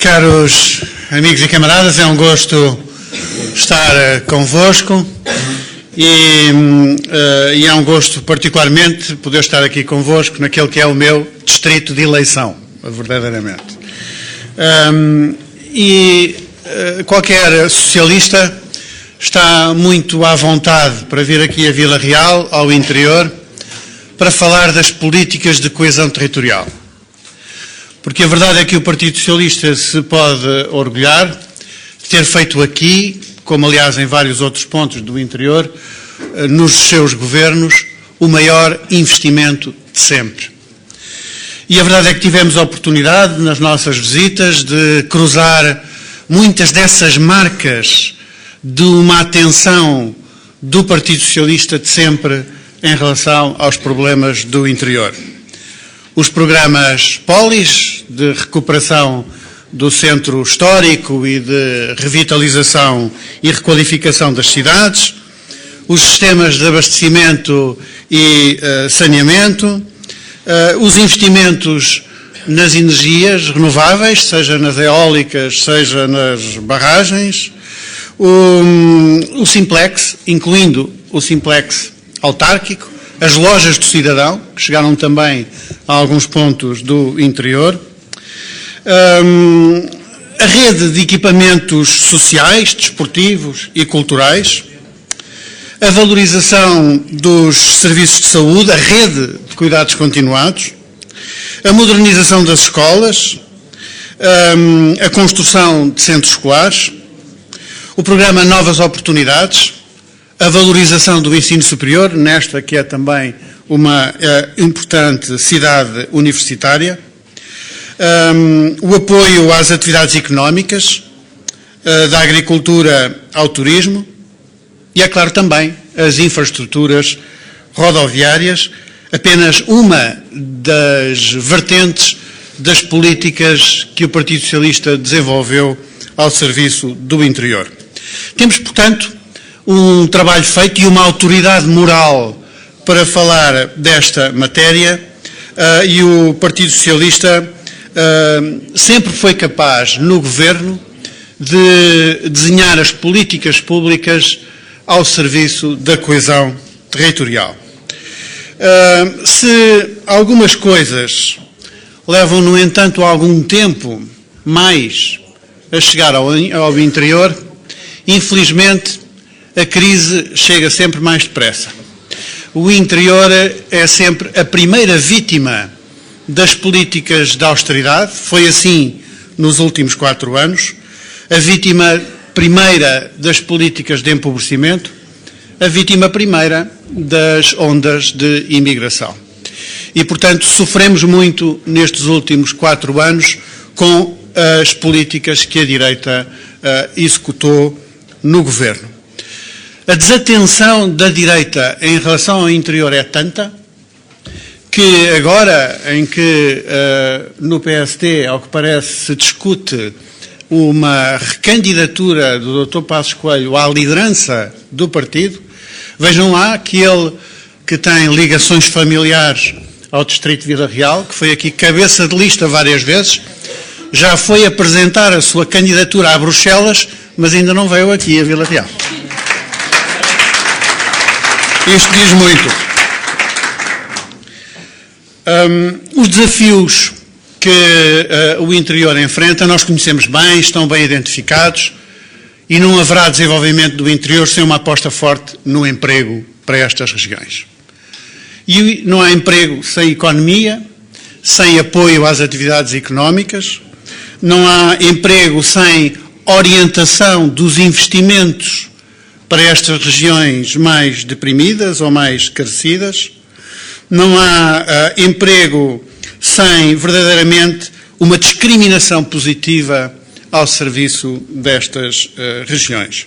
Caros amigos e camaradas, é um gosto estar convosco e é um gosto particularmente poder estar aqui convosco naquele que é o meu distrito de eleição, verdadeiramente. Qualquer socialista está muito à vontade para vir aqui a Vila Real, ao interior, para falar das políticas de coesão territorial. Porque a verdade é que o Partido Socialista se pode orgulhar de ter feito aqui, como aliás em vários outros pontos do interior, nos seus governos, o maior investimento de sempre. E a verdade é que tivemos a oportunidade, nas nossas visitas, de cruzar muitas dessas marcas de uma atenção do Partido Socialista de sempre em relação aos problemas do interior. Os programas Polis, de recuperação do centro histórico e de revitalização e requalificação das cidades, os sistemas de abastecimento e saneamento, os investimentos nas energias renováveis, seja nas eólicas, seja nas barragens, o Simplex, incluindo o Simplex autárquico, as lojas do cidadão, que chegaram também a alguns pontos do interior, a rede de equipamentos sociais, desportivos e culturais, a valorização dos serviços de saúde, a rede de cuidados continuados, a modernização das escolas, a construção de centros escolares, o programa Novas Oportunidades, a valorização do ensino superior, nesta que é também uma importante cidade universitária, o apoio às atividades económicas, da agricultura ao turismo e, é claro, também as infraestruturas rodoviárias, apenas uma das vertentes das políticas que o Partido Socialista desenvolveu ao serviço do interior. Temos, portanto, um trabalho feito e uma autoridade moral para falar desta matéria e o Partido Socialista sempre foi capaz, no Governo, de desenhar as políticas públicas ao serviço da coesão territorial. Se algumas coisas levam, no entanto, algum tempo mais a chegar ao interior, infelizmente, a crise chega sempre mais depressa. O interior é sempre a primeira vítima das políticas de austeridade, foi assim nos últimos 4 anos, a vítima primeira das políticas de empobrecimento, a vítima primeira das ondas de imigração. E, portanto, sofremos muito nestes últimos 4 anos com as políticas que a direita executou no Governo. A desatenção da direita em relação ao interior é tanta que agora em que no PSD, ao que parece, se discute uma recandidatura do Dr. Passos Coelho à liderança do partido, vejam lá que ele, que tem ligações familiares ao distrito de Vila Real, que foi aqui cabeça de lista várias vezes, já foi apresentar a sua candidatura a Bruxelas, mas ainda não veio aqui a Vila Real. Isto diz muito. Os desafios que o interior enfrenta, nós conhecemos bem, estão bem identificados e não haverá desenvolvimento do interior sem uma aposta forte no emprego para estas regiões. E não há emprego sem economia, sem apoio às atividades económicas, não há emprego sem orientação dos investimentos para estas regiões mais deprimidas ou mais carecidas. Não há emprego sem, verdadeiramente, uma discriminação positiva ao serviço destas regiões.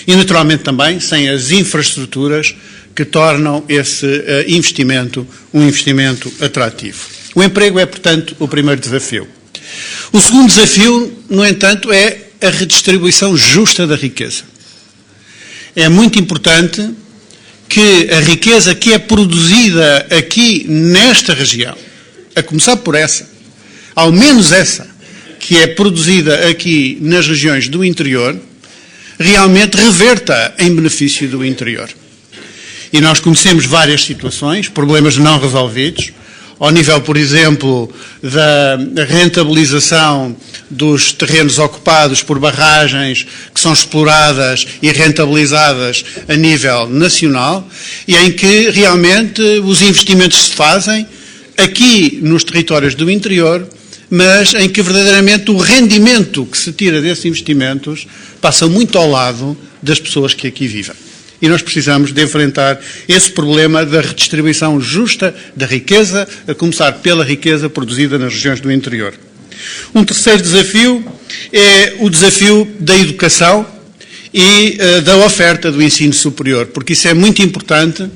E, naturalmente, também sem as infraestruturas que tornam esse investimento um investimento atrativo. O emprego é, portanto, o primeiro desafio. O segundo desafio, no entanto, é a redistribuição justa da riqueza. É muito importante que a riqueza que é produzida aqui nesta região, a começar por essa, ao menos essa, que é produzida aqui nas regiões do interior realmente reverta em benefício do interior. E nós conhecemos várias situações, problemas não resolvidos, ao nível, por exemplo, da rentabilização dos terrenos ocupados por barragens que são exploradas e rentabilizadas a nível nacional, e em que realmente os investimentos se fazem aqui nos territórios do interior, mas em que verdadeiramente o rendimento que se tira desses investimentos passa muito ao lado das pessoas que aqui vivem. E nós precisamos de enfrentar esse problema da redistribuição justa da riqueza, a começar pela riqueza produzida nas regiões do interior. Um terceiro desafio é o desafio da educação e da oferta do ensino superior, porque isso é muito importante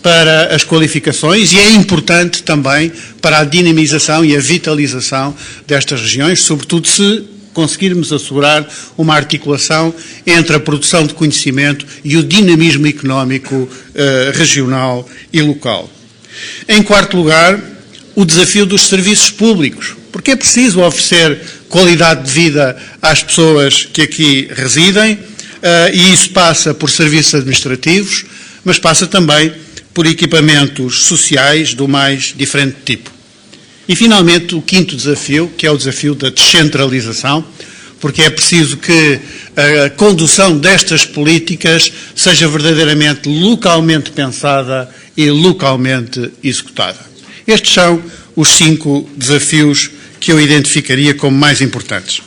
para as qualificações e é importante também para a dinamização e a vitalização destas regiões, sobretudo se conseguirmos assegurar uma articulação entre a produção de conhecimento e o dinamismo económico regional e local. Em quarto lugar, o desafio dos serviços públicos, porque é preciso oferecer qualidade de vida às pessoas que aqui residem, e isso passa por serviços administrativos, mas passa também por equipamentos sociais do mais diferente tipo. E, finalmente, o quinto desafio, que é o desafio da descentralização, porque é preciso que a condução destas políticas seja verdadeiramente localmente pensada e localmente executada. Estes são os 5 desafios que eu identificaria como mais importantes.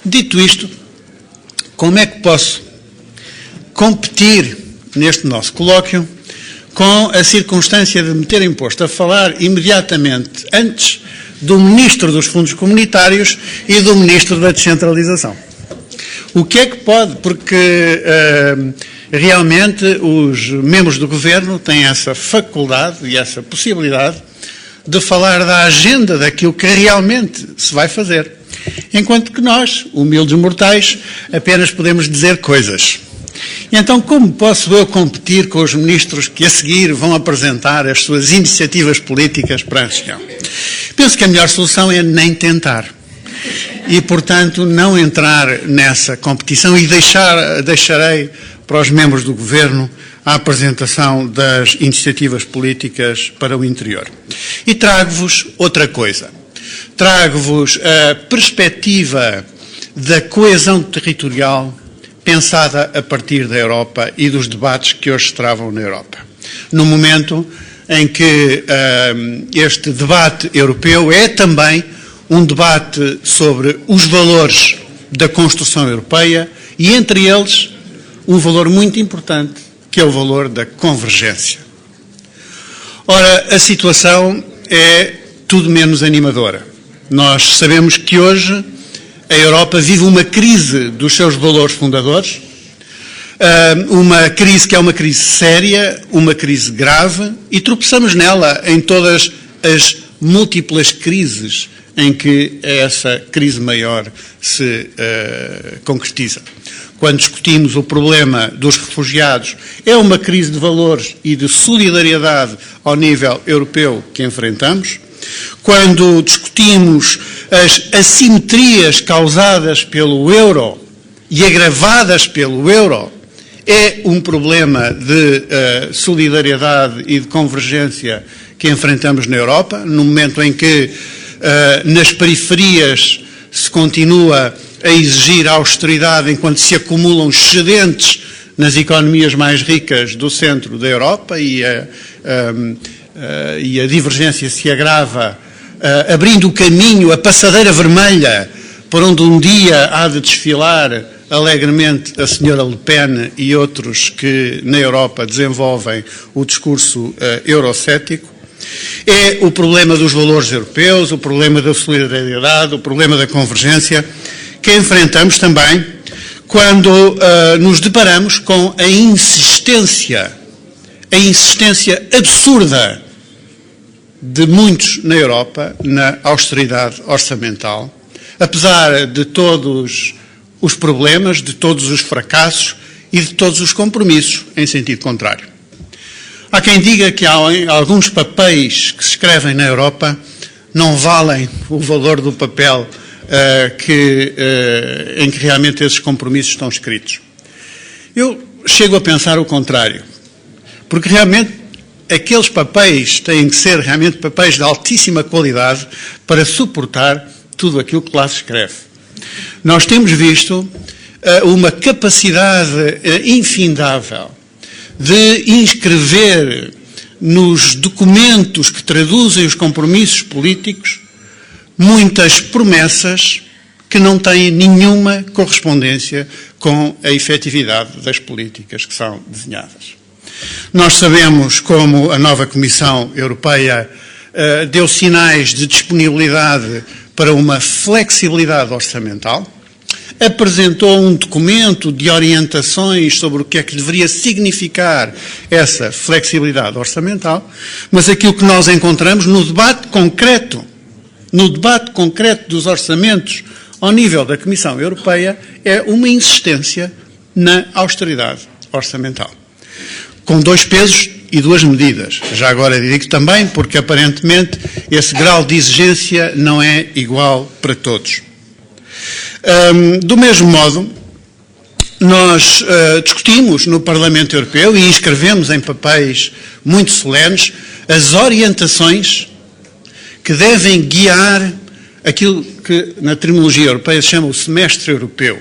Dito isto, como é que posso competir neste nosso colóquio com a circunstância de me ter imposto a falar imediatamente antes do Ministro dos Fundos Comunitários e do Ministro da Descentralização? O que é que pode? Porque realmente os membros do Governo têm essa faculdade e essa possibilidade de falar da agenda daquilo que realmente se vai fazer, enquanto que nós, humildes mortais, apenas podemos dizer coisas. E então, como posso eu competir com os ministros que a seguir vão apresentar as suas iniciativas políticas para a região? Penso que a melhor solução é nem tentar. E, portanto, não entrar nessa competição e deixarei para os membros do Governo a apresentação das iniciativas políticas para o interior. E trago-vos outra coisa. Trago-vos a perspectiva da coesão territorial pensada a partir da Europa e dos debates que hoje se travam na Europa. No momento em que este debate europeu é também um debate sobre os valores da construção europeia e, entre eles, um valor muito importante, que é o valor da convergência. Ora, a situação é tudo menos animadora. Nós sabemos que hoje a Europa vive uma crise dos seus valores fundadores, uma crise que é uma crise séria, uma crise grave, e tropeçamos nela em todas as múltiplas crises em que essa crise maior se concretiza. Quando discutimos o problema dos refugiados, é uma crise de valores e de solidariedade ao nível europeu que enfrentamos. Quando discutimos as assimetrias causadas pelo euro e agravadas pelo euro, é um problema de solidariedade e de convergência que enfrentamos na Europa, no momento em que nas periferias se continua a exigir austeridade enquanto se acumulam excedentes nas economias mais ricas do centro da Europa e a divergência se agrava, abrindo o caminho, a passadeira vermelha, por onde um dia há de desfilar alegremente a senhora Le Pen e outros que na Europa desenvolvem o discurso eurocético. É o problema dos valores europeus, o problema da solidariedade, o problema da convergência que enfrentamos também quando nos deparamos com a insistência absurda de muitos na Europa na austeridade orçamental, apesar de todos os problemas, de todos os fracassos e de todos os compromissos em sentido contrário. Há quem diga que alguns papéis que se escrevem na Europa não valem o valor do papel em que realmente esses compromissos estão escritos. Eu chego a pensar o contrário, porque realmente aqueles papéis têm que ser realmente papéis de altíssima qualidade para suportar tudo aquilo que lá se escreve. Nós temos visto uma capacidade infindável de inscrever nos documentos que traduzem os compromissos políticos muitas promessas que não têm nenhuma correspondência com a efetividade das políticas que são desenhadas. Nós sabemos como a nova Comissão Europeia deu sinais de disponibilidade para uma flexibilidade orçamental, apresentou um documento de orientações sobre o que é que deveria significar essa flexibilidade orçamental, mas aquilo que nós encontramos no debate concreto dos orçamentos ao nível da Comissão Europeia é uma insistência na austeridade orçamental. Com 2 pesos e 2 medidas. Já agora digo também porque aparentemente esse grau de exigência não é igual para todos. Do mesmo modo, nós discutimos no Parlamento Europeu e inscrevemos em papéis muito solenes as orientações que devem guiar aquilo que na terminologia europeia se chama o semestre europeu.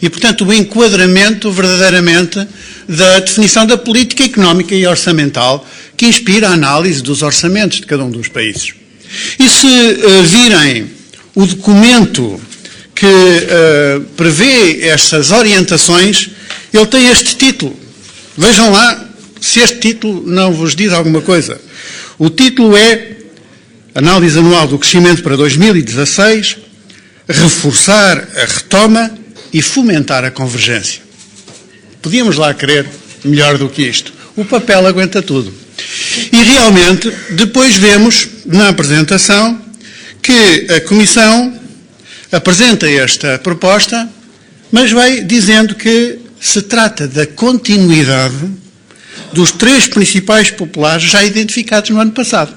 E, portanto, o enquadramento verdadeiramente da definição da política económica e orçamental que inspira a análise dos orçamentos de cada um dos países. E se virem o documento que prevê estas orientações, ele tem este título. Vejam lá se este título não vos diz alguma coisa. O título é Análise Anual do Crescimento para 2016, reforçar a retoma e fomentar a convergência. Podíamos lá querer melhor do que isto. O papel aguenta tudo. E realmente, depois vemos na apresentação que a Comissão apresenta esta proposta, mas vai dizendo que se trata da continuidade dos 3 principais populares já identificados no ano passado.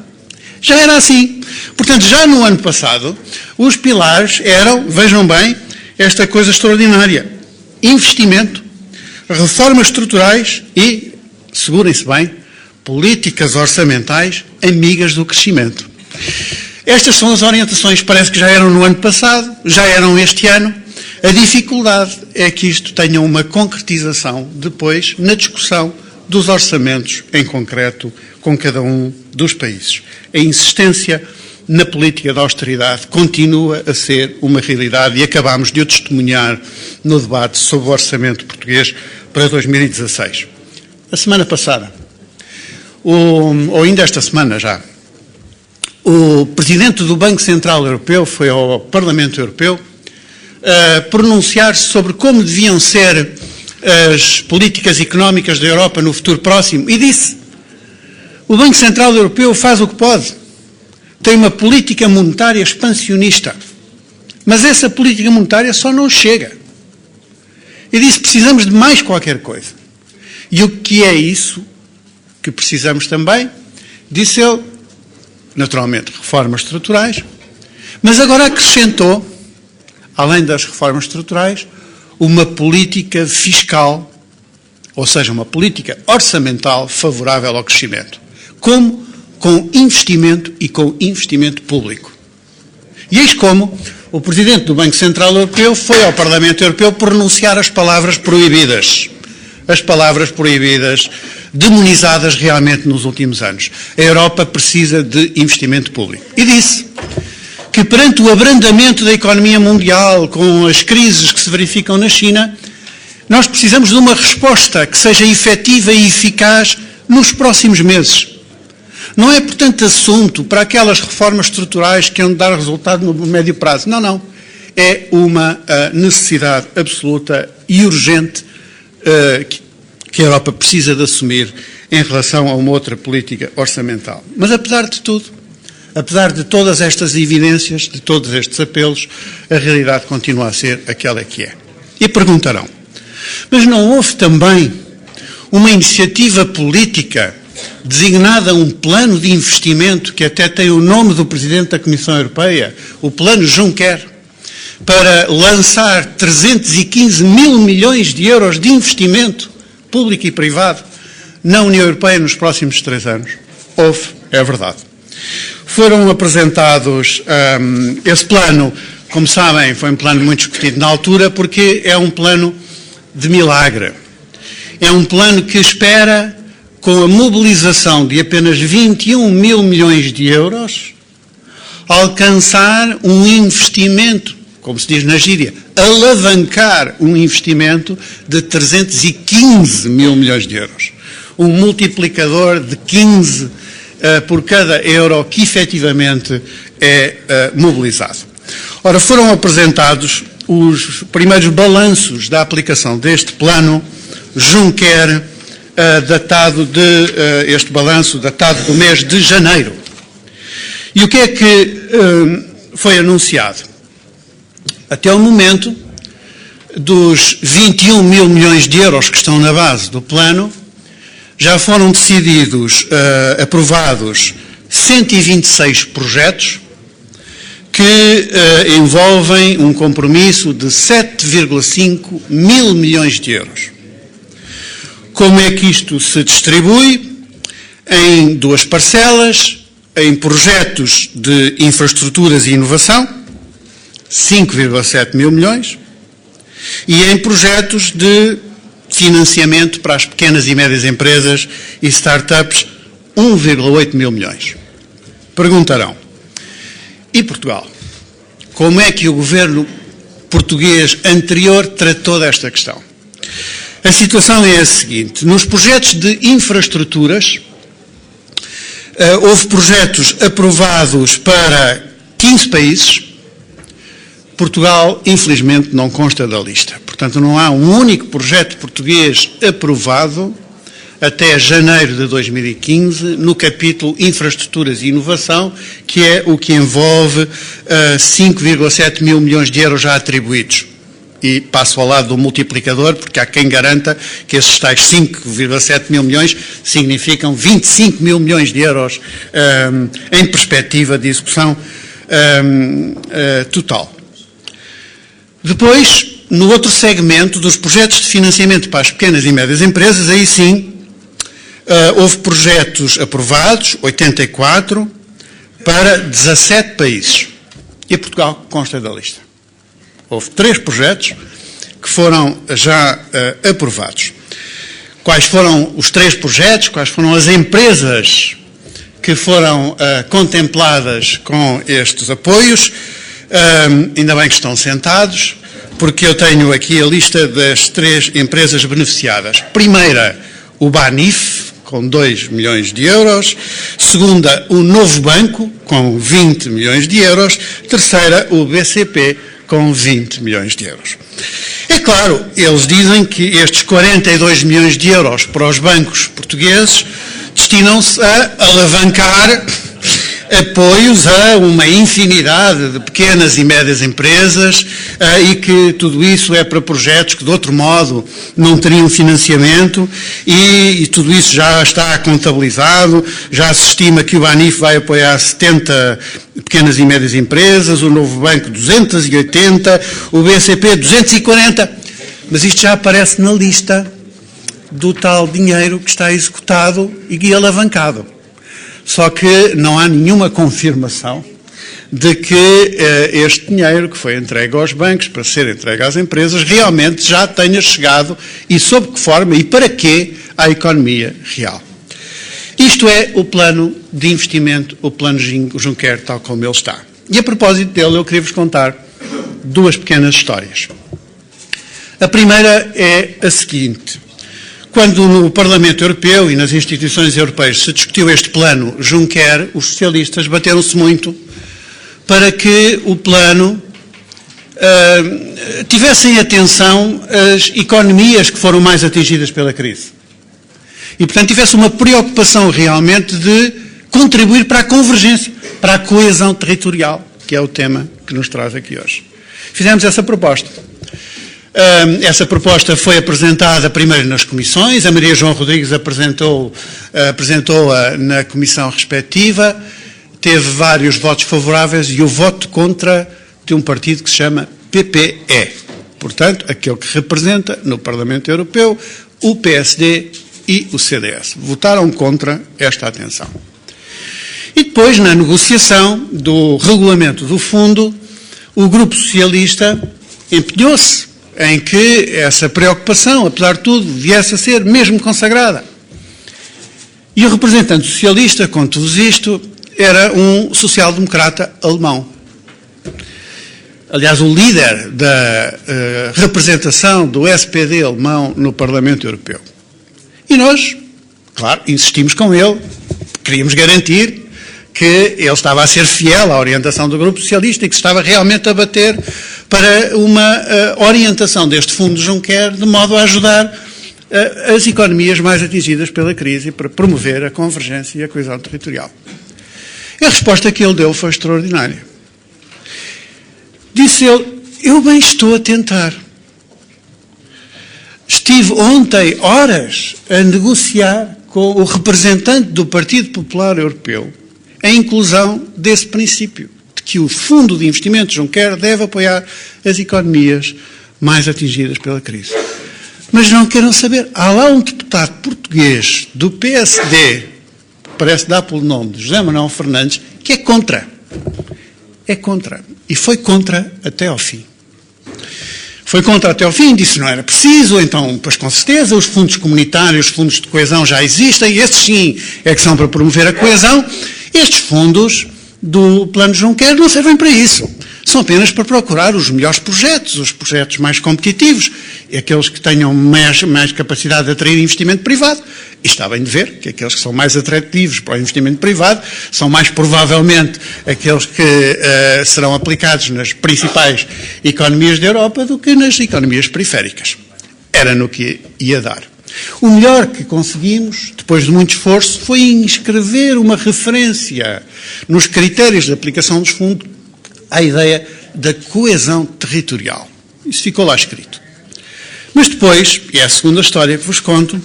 Já era assim. Portanto, já no ano passado, os pilares eram, vejam bem, esta coisa extraordinária: investimento, reformas estruturais e, segurem-se bem, políticas orçamentais amigas do crescimento. Estas são as orientações, parece que já eram no ano passado, já eram este ano. A dificuldade é que isto tenha uma concretização depois na discussão dos orçamentos em concreto com cada um dos países. A insistência na política de austeridade continua a ser uma realidade e acabamos de o testemunhar no debate sobre o orçamento português para 2016. A semana passada, ou ainda esta semana já, o Presidente do Banco Central Europeu foi ao Parlamento Europeu pronunciar-se sobre como deviam ser as políticas económicas da Europa no futuro próximo e disse: o Banco Central Europeu faz o que pode, tem uma política monetária expansionista, mas essa política monetária só não chega. E disse: precisamos de mais qualquer coisa. E o que é isso que precisamos também? Disse ele: naturalmente, reformas estruturais, mas agora acrescentou, além das reformas estruturais, uma política fiscal, ou seja, uma política orçamental favorável ao crescimento. Como? Com investimento e com investimento público. E eis como o Presidente do Banco Central Europeu foi ao Parlamento Europeu pronunciar as palavras proibidas. As palavras proibidas, demonizadas realmente nos últimos anos. A Europa precisa de investimento público. E disse que perante o abrandamento da economia mundial, com as crises que se verificam na China, nós precisamos de uma resposta que seja efetiva e eficaz nos próximos meses. Não é, portanto, assunto para aquelas reformas estruturais que hão de dar resultado no médio prazo. Não, não. É uma necessidade absoluta e urgente que a Europa precisa de assumir em relação a uma outra política orçamental. Mas, apesar de tudo, apesar de todas estas evidências, de todos estes apelos, a realidade continua a ser aquela que é. E perguntarão: mas não houve também uma iniciativa política designada um plano de investimento que até tem o nome do Presidente da Comissão Europeia, o Plano Juncker, para lançar 315 mil milhões de euros de investimento público e privado na União Europeia nos próximos 3 anos. Houve, é verdade. Foram apresentados, esse plano, como sabem, foi um plano muito discutido na altura, porque é um plano de milagre. É um plano que espera, com a mobilização de apenas 21 mil milhões de euros, alcançar um investimento, como se diz na gíria, alavancar um investimento de 315 mil milhões de euros. Um multiplicador de 15 por cada euro que efetivamente é mobilizado. Ora, foram apresentados os primeiros balanços da aplicação deste plano Juncker, este balanço datado do mês de janeiro. E o que é que foi anunciado? Até o momento, dos 21 mil milhões de euros que estão na base do plano, já foram decididos, aprovados 126 projetos que envolvem um compromisso de 7,5 mil milhões de euros. Como é que isto se distribui? Em 2 parcelas, em projetos de infraestruturas e inovação, 5,7 mil milhões, e em projetos de financiamento para as pequenas e médias empresas e startups, 1,8 mil milhões. Perguntarão, e Portugal? Como é que o governo português anterior tratou desta questão? A situação é a seguinte: nos projetos de infraestruturas, houve projetos aprovados para 15 países. Portugal, infelizmente, não consta da lista. Portanto, não há um único projeto português aprovado até janeiro de 2015 no capítulo Infraestruturas e Inovação, que é o que envolve 5,7 mil milhões de euros já atribuídos. E passo ao lado do multiplicador, porque há quem garanta que esses tais 5,7 mil milhões significam 25 mil milhões de euros em perspectiva de execução total. Depois, no outro segmento dos projetos de financiamento para as pequenas e médias empresas, aí sim, houve projetos aprovados, 84, para 17 países. E Portugal consta da lista. Houve 3 projetos que foram já aprovados. Quais foram os 3 projetos? Quais foram as empresas que foram contempladas com estes apoios? Ainda bem que estão sentados, porque eu tenho aqui a lista das 3 empresas beneficiadas. Primeira, o Banif, com 2 milhões de euros. Segunda, o Novo Banco, com 20 milhões de euros. Terceira, o BCP, com 20 milhões de euros. É claro, eles dizem que estes 42 milhões de euros para os bancos portugueses destinam-se a alavancar apoios a uma infinidade de pequenas e médias empresas e que tudo isso é para projetos que de outro modo não teriam financiamento e tudo isso já está contabilizado, já se estima que o Banif vai apoiar 70 pequenas e médias empresas, o Novo Banco 280, o BCP 240, mas isto já aparece na lista do tal dinheiro que está executado e alavancado. Só que não há nenhuma confirmação de que este dinheiro que foi entregue aos bancos para ser entregue às empresas realmente já tenha chegado e sob que forma e para quê à economia real. Isto é o plano de investimento, o plano Juncker, tal como ele está. E a propósito dele eu queria vos contar 2 pequenas histórias. A primeira é a seguinte: quando no Parlamento Europeu e nas instituições europeias se discutiu este plano Juncker, os socialistas bateram-se muito para que o plano tivesse em atenção as economias que foram mais atingidas pela crise. E, portanto, tivesse uma preocupação realmente de contribuir para a convergência, para a coesão territorial, que é o tema que nos traz aqui hoje. Fizemos essa proposta. Essa proposta foi apresentada primeiro nas comissões, a Maria João Rodrigues apresentou-a na comissão respectiva, teve vários votos favoráveis e o voto contra de um partido que se chama PPE. Portanto, aquele que representa no Parlamento Europeu o PSD e o CDS. Votaram contra esta atenção. E depois, na negociação do regulamento do fundo, o Grupo Socialista empenhou-se em que essa preocupação, apesar de tudo, viesse a ser mesmo consagrada. E o representante socialista, com tudo isto, era um social-democrata alemão. Aliás, o líder da representação do SPD alemão no Parlamento Europeu. E nós, claro, insistimos com ele, queríamos garantir que ele estava a ser fiel à orientação do Grupo Socialista e que estava realmente a bater para uma orientação deste Fundo Juncker de modo a ajudar as economias mais atingidas pela crise e para promover a convergência e a coesão territorial. E a resposta que ele deu foi extraordinária. Disse ele, eu bem estou a tentar. Estive ontem horas a negociar com o representante do Partido Popular Europeu a inclusão desse princípio, de que o Fundo de Investimento Juncker deve apoiar as economias mais atingidas pela crise. Mas não queiram saber, há lá um deputado português do PSD, parece dar pelo nome de José Manuel Fernandes, que é contra. É contra. E foi contra até ao fim. Foi contra até ao fim, disse que não era preciso, então, pois com certeza, os fundos comunitários, os fundos de coesão já existem, esses sim é que são para promover a coesão. Estes fundos do Plano Juncker não servem para isso. São apenas para procurar os melhores projetos, os projetos mais competitivos, e aqueles que tenham mais capacidade de atrair investimento privado. E está bem de ver que aqueles que são mais atrativos para o investimento privado são mais provavelmente aqueles que serão aplicados nas principais economias da Europa do que nas economias periféricas. Era no que ia dar. O melhor que conseguimos, depois de muito esforço, foi inscrever uma referência nos critérios de aplicação dos fundos à ideia da coesão territorial. Isso ficou lá escrito. Mas depois, e é a segunda história que vos conto,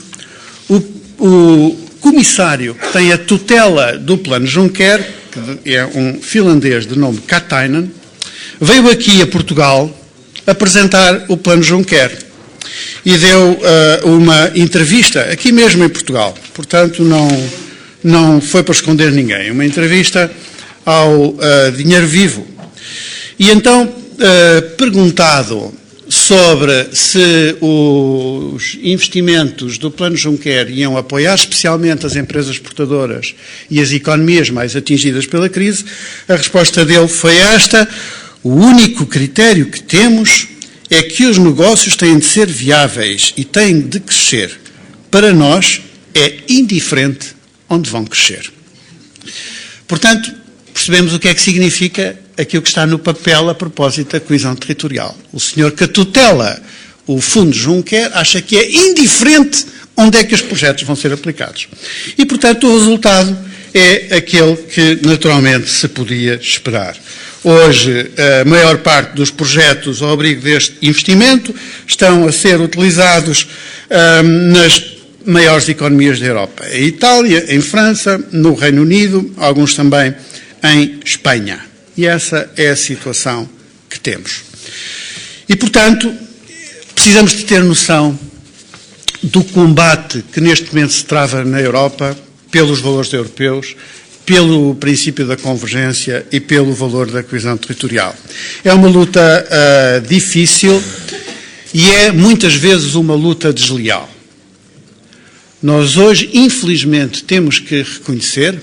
o comissário que tem a tutela do Plano Juncker, que é um finlandês de nome Katainen, veio aqui a Portugal apresentar o Plano Juncker e deu uma entrevista, aqui mesmo em Portugal, portanto não foi para esconder ninguém, uma entrevista ao Dinheiro Vivo. E então, perguntado sobre se os investimentos do Plano Juncker iam apoiar especialmente as empresas exportadoras e as economias mais atingidas pela crise, a resposta dele foi esta: o único critério que temos é que os negócios têm de ser viáveis e têm de crescer. Para nós, é indiferente onde vão crescer. Portanto, percebemos o que é que significa aquilo que está no papel a propósito da coesão territorial. O senhor que tutela o Fundo Juncker acha que é indiferente onde é que os projetos vão ser aplicados. E, portanto, o resultado é aquele que naturalmente se podia esperar. Hoje, a maior parte dos projetos ao abrigo deste investimento estão a ser utilizados nas maiores economias da Europa. Em Itália, em França, no Reino Unido, alguns também em Espanha. E essa é a situação que temos. E, portanto, precisamos de ter noção do combate que neste momento se trava na Europa pelos valores europeus, pelo princípio da convergência e pelo valor da coesão territorial. É uma luta difícil e é muitas vezes uma luta desleal. Nós hoje, infelizmente, temos que reconhecer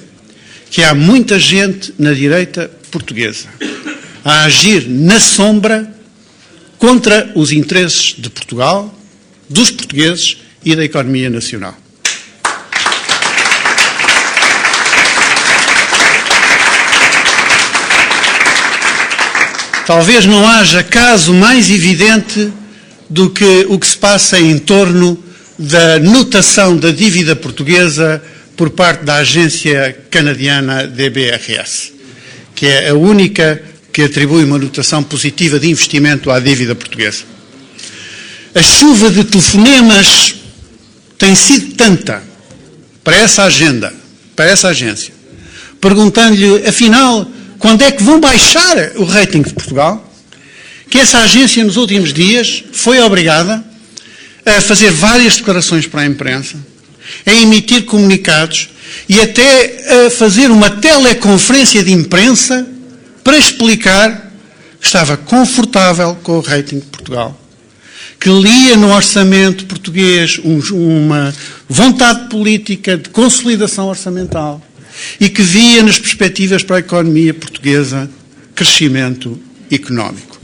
que há muita gente na direita portuguesa a agir na sombra contra os interesses de Portugal, dos portugueses e da economia nacional. Talvez não haja caso mais evidente do que o que se passa em torno da notação da dívida portuguesa por parte da agência canadiana DBRS, que é a única que atribui uma notação positiva de investimento à dívida portuguesa. A chuva de telefonemas tem sido tanta para essa agenda, para essa agência, perguntando-lhe, afinal, quando é que vão baixar o rating de Portugal? que essa agência, nos últimos dias, foi obrigada a fazer várias declarações para a imprensa, a emitir comunicados e até a fazer uma teleconferência de imprensa para explicar que estava confortável com o rating de Portugal, que lia no orçamento português uma vontade política de consolidação orçamental e que via nas perspectivas para a economia portuguesa crescimento económico.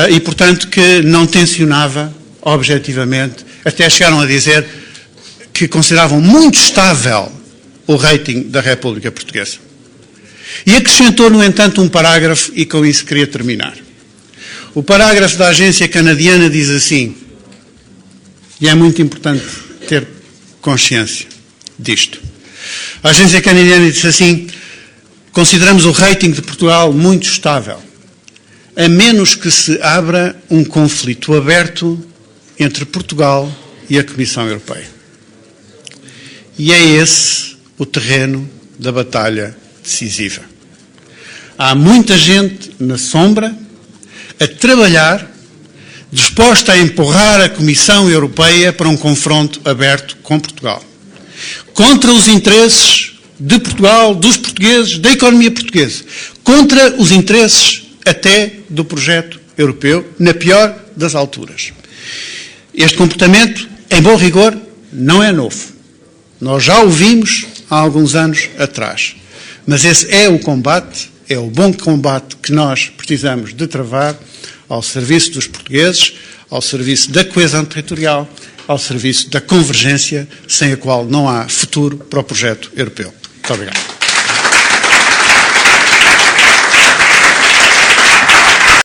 E, portanto, que não tensionava, objetivamente, até chegaram a dizer que consideravam muito estável o rating da República Portuguesa. E acrescentou, no entanto, um parágrafo, e com isso queria terminar. O parágrafo da agência canadiana diz assim, e é muito importante ter consciência disto. A agência canadiana diz assim, consideramos o rating de Portugal muito estável, a menos que se abra um conflito aberto entre Portugal e a Comissão Europeia. E é esse o terreno da batalha decisiva. Há muita gente na sombra a trabalhar, disposta a empurrar a Comissão Europeia para um confronto aberto com Portugal, contra os interesses de Portugal, dos portugueses, da economia portuguesa, contra os interesses até do projeto europeu, na pior das alturas. Este comportamento, em bom rigor, não é novo. Nós já o vimos há alguns anos atrás. Mas esse é o combate, é o bom combate que nós precisamos de travar ao serviço dos portugueses, ao serviço da coesão territorial, ao serviço da convergência, sem a qual não há futuro para o projeto europeu. Muito obrigado.